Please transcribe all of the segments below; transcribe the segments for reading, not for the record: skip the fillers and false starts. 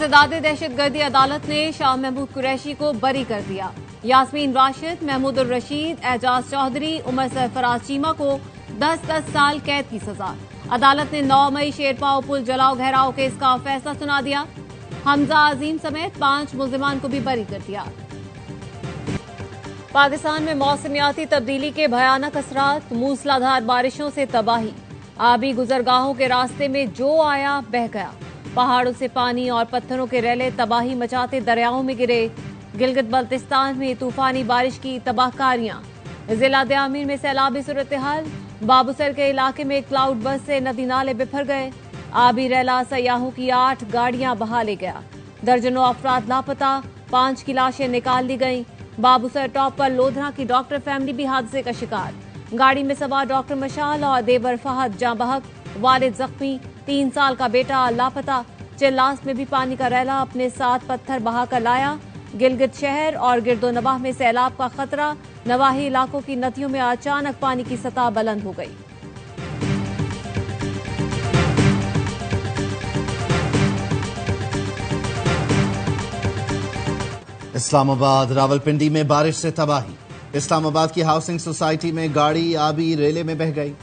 इंसदाद दहशत गर्दी अदालत ने शाह महमूद कुरैशी को बरी कर दिया। यास्मीन राशिद, महमूद उर रशीद, एजाज चौधरी, उमर सरफराज चीमा को 10-10 साल कैद की सजा। अदालत ने 9 मई शेरपाओ पुल जलाओ घेराव केस का फैसला सुना दिया। हमजा अजीम समेत 5 मुल्जिमान को भी बरी कर दिया। पाकिस्तान में मौसमियाती तब्दीली के भयानक असरात, मूसलाधार बारिशों से तबाही। आबी गुजरगाहों के रास्ते में जो आया बह गया। पहाड़ों से पानी और पत्थरों के रेले तबाही मचाते दरियाओं में गिरे। गिलगित बल्तिस्तान में तूफानी बारिश की तबाहकारियां। जिला दयामीर में सैलाबी सूरत हाल। बाबूसर के इलाके में क्लाउड बस से नदी नाले बिफर गए। आबी रैला सयाहों की 8 गाड़ियां बहा ले गया। दर्जनों अफराद लापता, 5 की लाशें निकाल ली गईं। बाबूसर टॉप पर लोधरा की डॉक्टर फैमिली भी हादसे का शिकार। गाड़ी में सवार डॉक्टर मशाल और देवर फहद जाँ बहक, वालिद जख्मी, 3 साल का बेटा लापता। चिल्लास में भी पानी का रैला अपने साथ पत्थर बहाकर लाया। गिलगित शहर और गिरदोनवाह में सैलाब का खतरा। नवाही इलाकों की नदियों में अचानक पानी की सतह बुलंद हो गई। इस्लामाबाद रावलपिंडी में बारिश से तबाही। इस्लामाबाद की हाउसिंग सोसाइटी में गाड़ी आबी रेले में बह गई।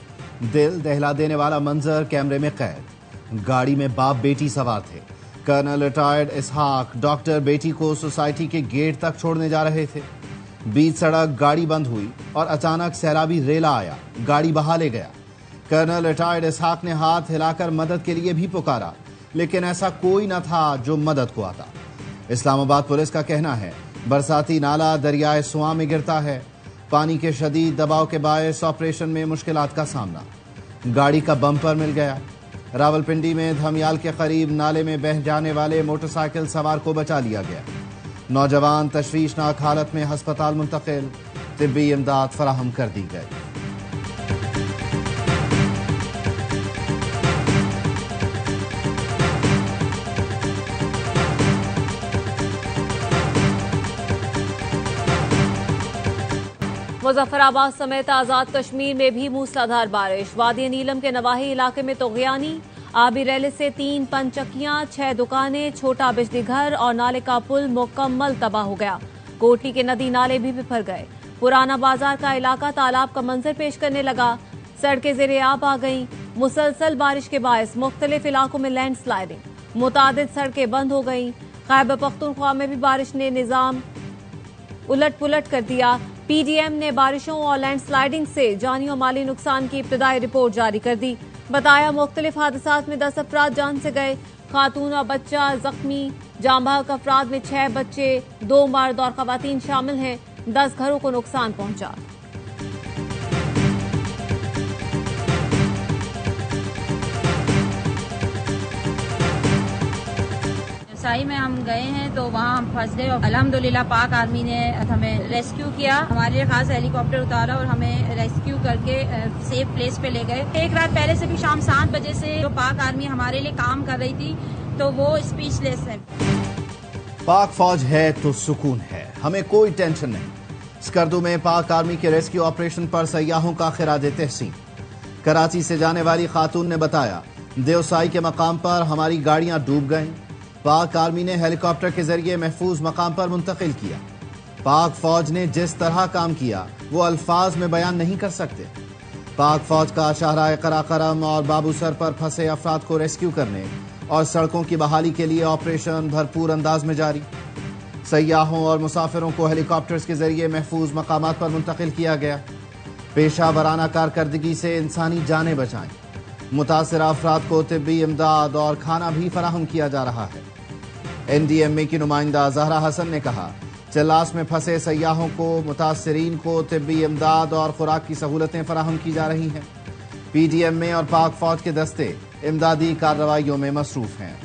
दिल दहला देने वाला मंजर कैमरे में कैद। गाड़ी में बाप बेटी सवार थे। कर्नल रिटायर्ड इसहाक डॉक्टर बेटी को सोसाइटी के गेट तक छोड़ने जा रहे थे। बीच सड़क गाड़ी बंद हुई और अचानक सैलाबी रेला आया, गाड़ी बहा ले गया। कर्नल रिटायर्ड इसहाक ने हाथ हिलाकर मदद के लिए भी पुकारा, लेकिन ऐसा कोई न था जो मदद को आता। इस्लामाबाद पुलिस का कहना है बरसाती नाला दरियाए सुआ में गिरता है। पानी के शदीद दबाव के बायस ऑपरेशन में मुश्किलात का सामना। गाड़ी का बम्पर मिल गया। रावलपिंडी में धमियाल के करीब नाले में बह जाने वाले मोटरसाइकिल सवार को बचा लिया गया। नौजवान तशवीशनाक हालत में हस्पताल मुंतकिल। तिब्बी इमदाद फराहम कर दी गई। मुजफ्फराबाद समेत आजाद कश्मीर में भी मूसलाधार बारिश। वादी नीलम के नवाही इलाके में तोगयानी। आबी रैले से 3 पंचक्कियां, 6 दुकानें, छोटा बिजली घर और नाले का पुल मुकम्मल तबाह हो गया। कोटली के नदी नाले भी बिफर गए। पुराना बाजार का इलाका तालाब का मंजर पेश करने लगा। सड़कें ज़ेरे आब आ गईं। मुसलसल बारिश के बायस मुख्तलिफ इलाकों में लैंड स्लाइडिंग। मुतादिद सड़कें बंद हो गईं। खैबर पख्तूनख्वा में भी बारिश ने निजाम उलट पुलट कर दिया। पीडीएम ने बारिशों और लैंड स्लाइडिंग से जानी और माली नुकसान की इब्तदाई रिपोर्ट जारी कर दी। बताया मुख्तलिफ हादसात में 10 अफराद जान से गए। खातून और बच्चा जख्मी। जाँ बहक अफराद में 6 बच्चे, 2 मर्द और खवातीन शामिल हैं। 10 घरों को नुकसान पहुंचा। साई में हम गए हैं तो वहाँ हम फंस गए और अल्हम्दुलिल्लाह पाक आर्मी ने हमें रेस्क्यू किया। हमारे लिए खास हेलीकॉप्टर उतारा और हमें रेस्क्यू करके सेफ प्लेस पे ले गए। एक रात पहले से भी शाम 7 बजे से जो पाक आर्मी हमारे लिए काम कर रही थी तो वो स्पीचलेस है। पाक फौज है तो सुकून है, हमें कोई टेंशन नहीं। स्कर्दू में पाक आर्मी के रेस्क्यू ऑपरेशन पर सयाहों का खिराज तहसीन। कराची से जाने वाली खातून ने बताया, देवसाई के मकाम पर हमारी गाड़ियां डूब गईं। पाक आर्मी ने हेलीकॉप्टर के जरिए महफूज मकाम पर मुंतकिल किया। पाक फौज ने जिस तरह काम किया वो अल्फाज में बयान नहीं कर सकते। पाक फौज का शाहराह कराकरम और बाबूसर पर फंसे अफराद को रेस्क्यू करने और सड़कों की बहाली के लिए ऑपरेशन भरपूर अंदाज में जारी। सयाहों और मुसाफिरों को हेलीकॉप्टर्स के जरिए महफूज मकामात पर मुंतकिल किया गया। पेशा वराना कारकर्दगी से इंसानी जानें बचाएं। मुतासिरा अफराद को तिब्बी इमदाद और खाना भी फराहम किया जा रहा है। एनडीएमए की नुमाइंदा जहरा हसन ने कहा, चिल्लास में फंसे सयाहों को, मुतासिरीन को तिब्बी इमदाद और खुराक की सहूलतें फराहम की जा रही हैं। पीडीएमए और पाक फौज के दस्ते इमदादी कार्रवाइयों में मसरूफ हैं।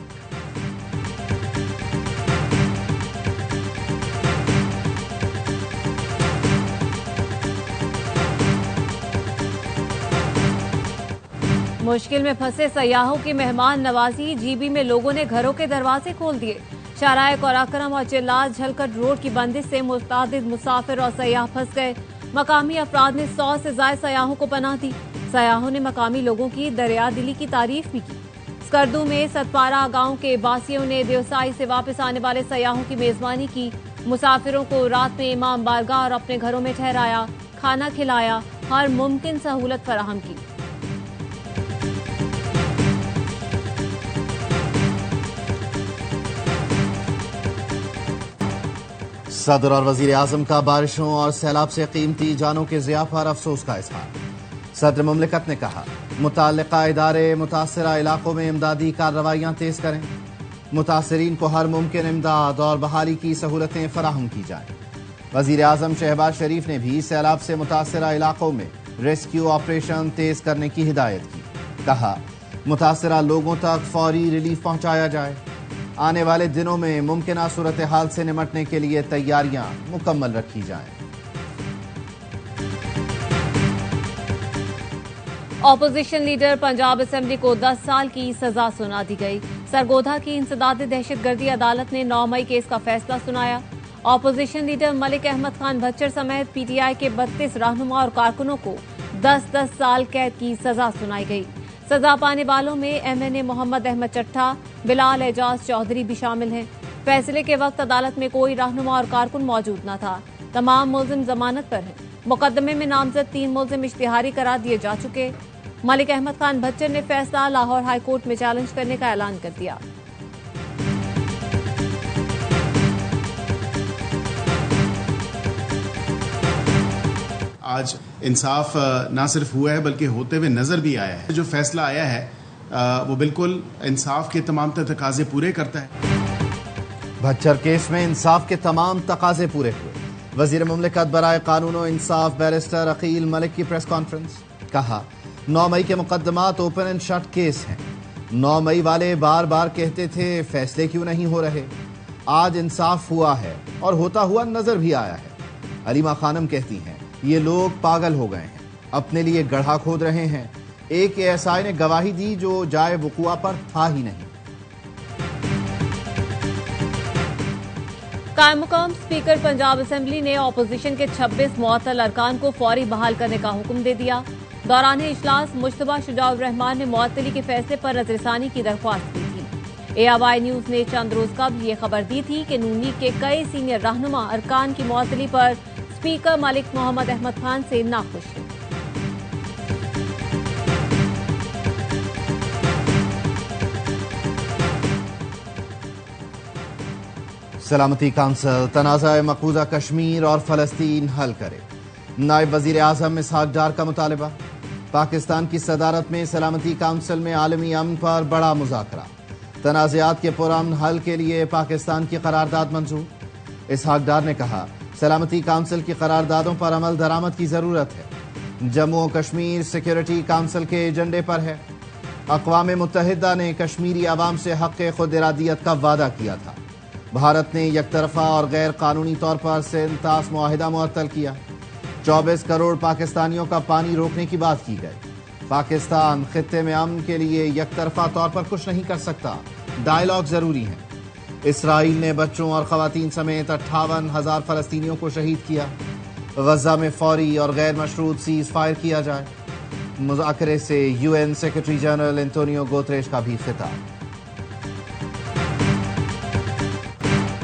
मुश्किल में फंसे सयाहों की मेहमान नवाजी। जीबी में लोगों ने घरों के दरवाजे खोल दिए। शाहराह कराकरम और चिल्लास झलकट रोड की बंदिश से मुतादिद मुसाफिर और सयाह फंस गए। मकामी अफराद ने 100 से ज्यादा सयाहों को पनाह दी। सयाहों ने मकामी लोगों की दरिया दिली की तारीफ भी की। स्कर्दू में सतपारा गांव के वासियों ने देवसाई से वापस आने वाले सयाहों की मेजबानी की। मुसाफिरों को रात में इमाम बारगाह और अपने घरों में ठहराया, खाना खिलाया, हर मुमकिन सहूलत फराहम की। सदर और वजीर आजम का बारिशों और सैलाब से कीमती जानों के ज़िया पर अफसोस का इजहार। सदर मुमलिकत ने कहा, मुताल्लिका इदारे मुतासरा इलाकों में इमदादी कार्रवाइयाँ तेज करें, मुतासरीन को हर मुमकिन इमदाद और बहाली की सहूलतें फराहम की जाएं। वजीर आजम शहबाज शरीफ ने भी सैलाब से मुतासरा इलाकों में रेस्क्यू ऑपरेशन तेज करने की हिदायत की। कहा, मुतासरा लोगों तक फौरी रिलीफ पहुंचाया जाए। आने वाले दिनों में मुमकिना सूरत हाल से निमटने के लिए तैयारियां मुकम्मल रखी जाएं। ऑपोजिशन लीडर पंजाब असेंबली को 10 साल की सजा सुना दी गई। सरगोधा की इंसदाद दहशतगर्दी अदालत ने 9 मई केस का फैसला सुनाया। ऑपोजिशन लीडर मलिक अहमद खान भच्चर समेत पीटीआई के 32 रहनुमा और कारकुनों को 10-10 साल कैद की सजा सुनाई गई। सजा पाने वालों में एमएनए मोहम्मद अहमद चट्टा, बिलाल एजाज चौधरी भी शामिल हैं। फैसले के वक्त अदालत में कोई रहनुमा और कारकुन मौजूद न था। तमाम मुलजिम जमानत पर हैं। मुकदमे में नामजद 3 मुलजिम इश्तिहारी करार दिए जा चुके। मलिक अहमद खान भच्चर ने फैसला लाहौर हाई कोर्ट में चैलेंज करने का ऐलान कर दिया। आज इंसाफ ना सिर्फ हुआ है बल्कि होते हुए नजर भी आया है। जो फैसला आया है वो बिल्कुल इंसाफ के तमाम तकाजे पूरे करता है। भच्चर केस में इंसाफ के तमाम तकाजे पूरे हुए। वजीर मुमलिकत बराए कानून और इंसाफ बैरिस्टर अकील मलिक की प्रेस कॉन्फ्रेंस। कहा, 9 मई के मुकदमात ओपन एंड शट केस हैं। 9 मई वाले बार बार कहते थे फैसले क्यों नहीं हो रहे। आज इंसाफ हुआ है और होता हुआ नजर भी आया है। अलीमा खानम कहती हैं, ये लोग पागल हो गए हैं, अपने लिए गड्ढा खोद रहे हैं। एक एएसआई ने गवाही दी जो जाए वकुआ पर था ही नहीं। कायम स्पीकर पंजाब असेंबली ने ऑपोजिशन के 26 मुअत्तल अरकान को फौरी बहाल करने का हुक्म दे दिया। दौरान इजलास मुश्तबा शुजाउर रहमान ने मुअत्तली के फैसले पर नजरसानी की दरख्वास्त की थी। ARY न्यूज ने चंद रोज कबल ये खबर दी थी कि नून लीग के कई सीनियर रहनुमा अरकान की मुअत्तली पर स्पीकर मलिक मोहम्मद अहमद खान से नाखुश हैं। सलामती काउंसिल तनाज़ा मकबूजा कश्मीर और फलस्तीन हल करे। नायब वजीर आजम इसहाक डार का मुतालबा। पाकिस्तान की सदारत में सलामती काउंसिल में आलमी अमन पर बड़ा मुज़ाकरा। तनाज़ात के पुरअमन हल के लिए पाकिस्तान की करारदाद मंजूर। इसहाक डार ने कहा, सलामती काउंसिल की करारदादों पर अमल दरामद की जरूरत है। जम्मू और कश्मीर सिक्योरिटी काउंसिल के एजेंडे पर है। अक़वाम मुत्तहिदा ने कश्मीरी अवाम से हक़ खुद इरादियत का वादा किया था। भारत ने यकतरफा और गैर कानूनी तौर पर सेंतास मुआहिदा मुअत्तल किया। 24 करोड़ पाकिस्तानियों का पानी रोकने की बात की गई। पाकिस्तान खित्ते में अमन के लिए यकतरफा तौर पर कुछ नहीं कर सकता, डायलॉग जरूरी है। इसराइल ने बच्चों और खवातीन समेत 58,000 फलस्तीनियों को शहीद किया। गजा में फौरी और गैर मशरूत सीज फायर किया जाए। मुज़ाकरे से UN secretary general Antonio Guterres का भी खिताब।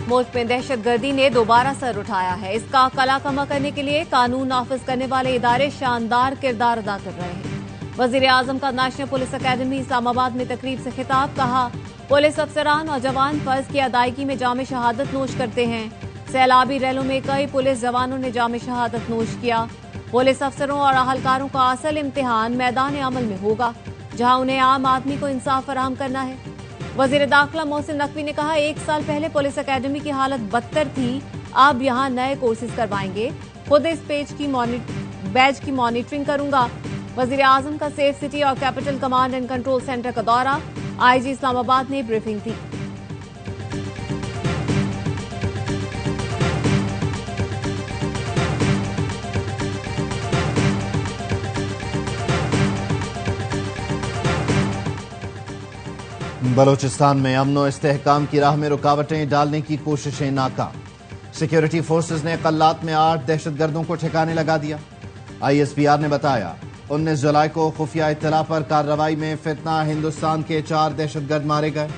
मुल्क में दहशतगर्दी ने दोबारा सर उठाया है। इसका कला कमा करने के लिए कानून नाफिज करने वाले इदारे शानदार किरदार अदा कर रहे हैं। वजीर आजम का नेशनल पुलिस अकेडमी इस्लामाबाद में तकरीब से खिताब। कहा, पुलिस अफसरान और जवान फर्ज की अदायगी में जाम शहादत नोश करते हैं। सैलाबी रैलों में कई पुलिस जवानों ने जाम शहादत नोश किया। पुलिस अफसरों और अहलकारों का असल इम्तिहान मैदान अमल में होगा, जहां उन्हें आम आदमी को इंसाफ फराहम करना है। वजीर दाखिला मोहसिन नकवी ने कहा, 1 साल पहले पुलिस अकेडमी की हालत बदतर थी, अब यहाँ नए कोर्सेज करवाएंगे। खुद इस बैच की मॉनिटरिंग करूंगा। वजीर आजम का सेफ सिटी और capital command and control centre का दौरा। IG इस्लामाबाद ने ब्रीफिंग दी। बलोचिस्तान में अमन और इस्तेहकाम की राह में रुकावटें डालने की कोशिशें नाकाम। सिक्योरिटी फोर्सेज ने कल्लात में 8 दहशतगर्दों को ठिकाने लगा दिया। ISPR ने बताया, 19 जुलाई को खुफिया इत्तला पर कार्रवाई में फितना हिंदुस्तान के 4 दहशतगर्द मारे गए।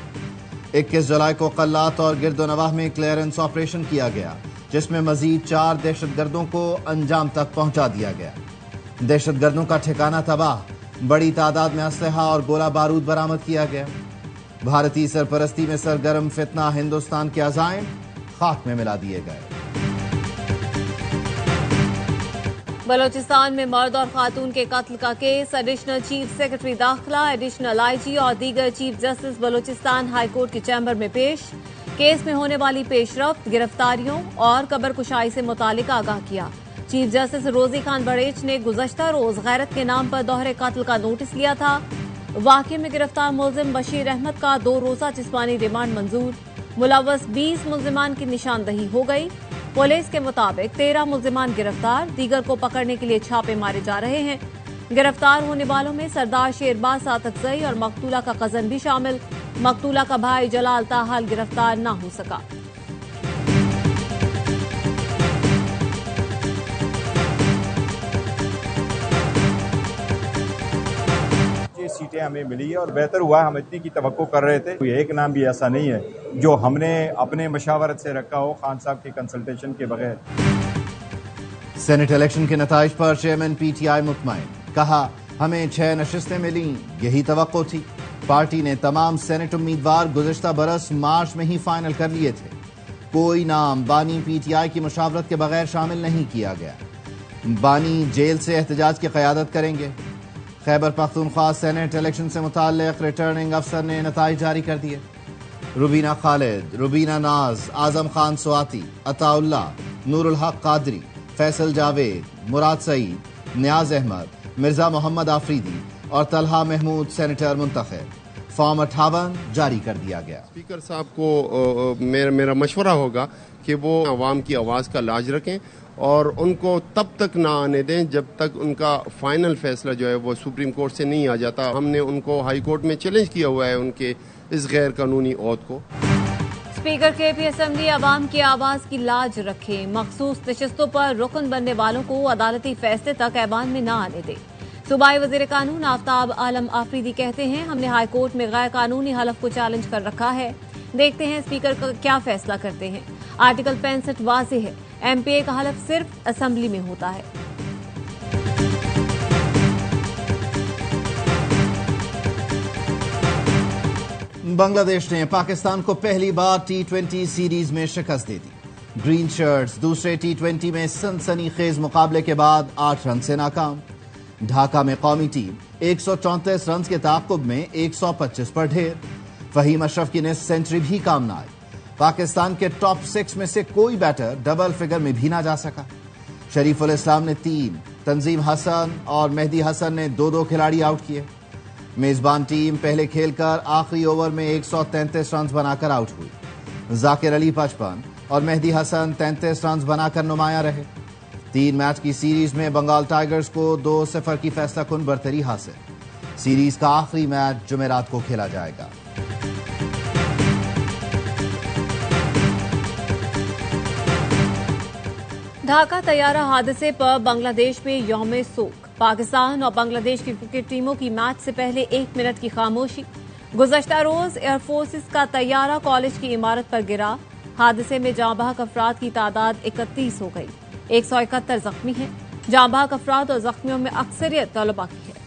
21 जुलाई को कल्लात और गिरदोनवाह में क्लियरेंस ऑपरेशन किया गया, जिसमें मजीद 4 दहशतगर्दों को अंजाम तक पहुंचा दिया गया। दहशतगर्दों का ठिकाना तबाह, बड़ी तादाद में असलहा और गोला बारूद बरामद किया गया। भारतीय सरपरस्ती में सरगर्म फितना हिंदुस्तान के अज़ाइम खाक में मिला दिए गए। बलोचिस्तान में मर्द और खातून के कत्ल का केस एडिशनल चीफ सेक्रेटरी दाखिला, एडिशनल आईजी और दीगर chief justice Balochistan high court के चैम्बर में पेश। केस में होने वाली पेशरफ्त, गिरफ्तारियों और कबर कुशाई से मुतालिक आगाह किया। चीफ जस्टिस रोजी खान बड़ेच ने गुज़श्ता रोज गैरत के नाम पर दोहरे कत्ल का नोटिस लिया था। वाक़े में गिरफ्तार मुल्जिम बशीर अहमद का 2 रोज़ा जिस्मानी रिमांड मंजूर। मुलव्वस 20 मुल्जिमान की निशानदही हो गई। पुलिस के मुताबिक 13 मुल्जिमान गिरफ्तार, दीगर को पकड़ने के लिए छापे मारे जा रहे हैं। गिरफ्तार होने वालों में सरदार शेरबाज सातकजई और मकतूला का कजन भी शामिल। मकतूला का भाई जलाल ताहाल गिरफ्तार न हो सका। सीटें हमें मिली है और बेहतर हुआ, हम इतनी की तवक्को कर रहे थे। कोई एक नाम भी ऐसा नहीं है जो हमने अपने मशावरत से रखा हो खान साहब के कंसल्टेशन के बगैर। सेनेट इलेक्शन के नताइज पर चेयरमैन पीटीआई मुतमईन, कहा हमें 6 नशिस्तें मिली, यही तवक्को थी। पार्टी ने तमाम सेनेट उम्मीदवार गुज़श्ता बरस मार्च में ही फाइनल कर लिए थे। कोई नाम बानी पीटीआई की मुशावरत के बगैर शामिल नहीं किया गया। बानी जेल से एहतजाज की क़यादत करेंगे। खैबर पख्तूनख्वा सेनेट इलेक्शन से मुताल्लिक रिटर्निंग अफसर ने नताइज जारी कर दिए। रुबीना खालिद, रुबीना नाज, आजम खान स्वाति, अताउल्ला, नूरुल हक कादरी, फैसल जावेद, मुराद सईद, नियाज अहमद, मिर्जा मोहम्मद आफरीदी और तलहा महमूद सेनेटर मुंतखब। फॉर्म 58 जारी कर दिया गया। स्पीकर साहब को मेरा मशवरा होगा कि वो अवाम की आवाज़ का लाज रखें और उनको तब तक ना आने दें जब तक उनका फाइनल फैसला जो है वो सुप्रीम कोर्ट से नहीं आ जाता। हमने उनको हाई कोर्ट में चैलेंज किया हुआ है उनके इस गैर कानूनी औहद को। स्पीकर केपी असेंबली आवाम की आवाज की लाज रखे, मखसूस नशिस्तों पर रुकन बनने वालों को अदालती फैसले तक ऐवान में न आने दे। सूबाई वजीर कानून आफ्ताब आलम आफरीदी कहते हैं, हमने हाई कोर्ट में गैर कानूनी हलफ को चैलेंज कर रखा है। देखते हैं स्पीकर का क्या फैसला करते हैं। आर्टिकल 65 वाज़ेह है, एमपीए का हलफ सिर्फ असेंबली में होता है। बांग्लादेश ने पाकिस्तान को पहली बार T20 सीरीज में शिकस्त दे दी। ग्रीन शर्ट्स दूसरे T20 में सनसनीखेज मुकाबले के बाद 8 रन से नाकाम। ढाका में कौमी टीम 134 रन के ताक़ुब में 125 पर ढेर। फहीम अशरफ की नेस्ट सेंचुरी भी काम न आई। पाकिस्तान के टॉप 6 में से कोई बैटर डबल फिगर में भी ना जा सका। शरीफुल इस्लाम ने 3, तंजीम हसन और मेहदी हसन ने 2-2 खिलाड़ी आउट किए। मेजबान टीम पहले खेलकर आखिरी ओवर में 133 रन बनाकर आउट हुई। जाकिर अली 55 और मेहदी हसन 33 रन बनाकर नुमाया रहे। 3 मैच की सीरीज में बंगाल टाइगर्स को 2-0 की फैसलाकुन बरतरी हासिल। सीरीज का आखिरी मैच जुमेरात को खेला जाएगा। ढाका तैयारा हादसे पर बांग्लादेश में यौम सोग। पाकिस्तान और बांग्लादेश की क्रिकेट टीमों की मैच से पहले 1 मिनट की खामोशी। गुज़श्ता रोज एयरफोर्सेस का तैयारा कॉलेज की इमारत पर गिरा। हादसे में जांबाहक अफराद की तादाद 31 हो गई। 171 जख्मी हैं। जांबाहक अफराद और जख्मियों में अक्सरियत तलबा की है।